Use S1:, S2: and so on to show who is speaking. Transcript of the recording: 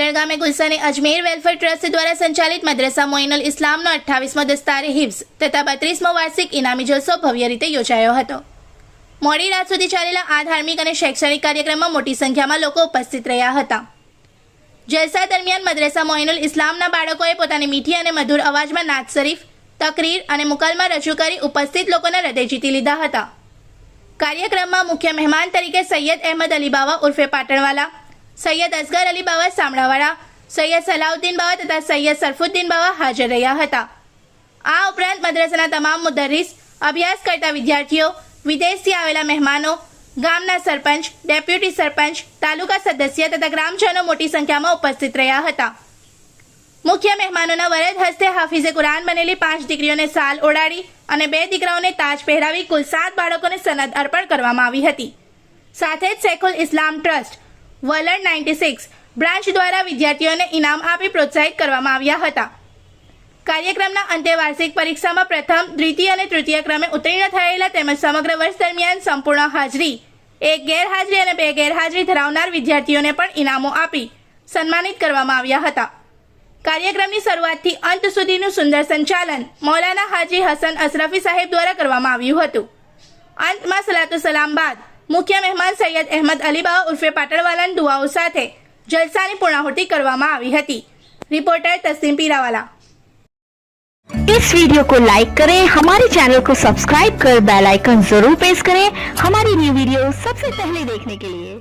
S1: અજમેર ગામે Gulshan Ajmer welfare trust દ્વારા સંચાલિત મદ્રસા મોઇનુલ ઇસ્લામનો 28મો દસ્તારે હિફ્ઝ તથા 32મો વાર્ષિક ઇનામી જલસો ભવ્ય રીતે યોજાયો હતો। મોડી રાત સુધી ચાલેલા આ ધાર્મિક અને શૈક્ષણિક કાર્યક્રમમાં મોટી સંખ્યામાં લોકો ઉપસ્થિત રહ્યા હતા। જલસા દરમિયાન મદ્રસા મોઇનુલ ઇસ્લામના બાળકોએ પોતાની મીઠી અને મધુર અવાજમાં નાત શરીફ, તકરીર અને મુકલમા રજૂ કરી ઉપસ્થિત લોકોના હૃદય જીતી લીધા હતા। કાર્યક્રમમાં મુખ્ય મહેમાન તરીકે સૈયદ અહેમદ અલી બાવા ઉર્ફે પાટણવાલા, સૈયદ અસગર અલી બાવા સામડાવાળા, સૈયદ સલાઉદ્દીન બાવા તથા સૈયદ સરફુદ્દીન બાવા હાજર રહ્યા હતા। આ ઉપરાંત મદ્રસાના તમામ મુદર્રીસ, અભ્યાસ કરતા વિદ્યાર્થીઓ, વિદેશથી આવેલા મહેમાનો, ગામના સરપંચ, ડેપ્યુટી સરપંચ, તાલુકા સદસ્ય તથા ગ્રામજનો મોટી સંખ્યામાં ઉપસ્થિત રહ્યા હતા। મુખ્ય મહેમાનોના વરદ હસ્તે હાફિઝે કુરાન બનેલી 5 દીકરીઓને સાલ ઓડાડી અને 2 દીકરાઓને તાજ પહેરાવી કુલ 7 બાળકોને સનદ અર્પણ કરવામાં આવી હતી। સાથે જ શેખુલ ઇસ્લામ ટ્રસ્ટ વલણ 96 બ્રાન્ચ દ્વારા વિદ્યાર્થીઓને ઇનામ આપી પ્રોત્સાહિત કરવામાં આવ્યા હતા। કાર્યક્રમના અંતે વાર્ષિક પરીક્ષામાં પ્રથમ, દ્વિતીય અને તૃતીય ક્રમે ઉત્તીર્ણ થયેલા તેમજ સમગ્ર વર્ષ દરમિયાન સંપૂર્ણ હાજરી, 1 ગેરહાજરી અને 2 ગેરહાજરી ધરાવનાર વિદ્યાર્થીઓને પણ ઇનામો આપી સન્માનિત કરવામાં આવ્યા હતા। કાર્યક્રમની શરૂઆતથી અંત સુધીનું સુંદર સંચાલન મૌલાના હાજી હસન અશરફી સાહેબ દ્વારા કરવામાં આવ્યું હતું। અંતમાં સલાતો સલામ બાદ મુખ્ય મહેમાન સૈયદ અહેમદ અલી બાવા ઉર્ફે પાટણવાલાની દુઆઓ સાથે જલસાની પૂર્ણાહુતિ કરવામાં આવી હતી। रिपोर्टर तस्लीम पीरावाला।
S2: इस वीडियो को लाइक करें, हमारे चैनल को सब्सक्राइब कर बेल आइकन जरूर प्रेस करें हमारी न्यू वीडियो सबसे पहले देखने के लिए।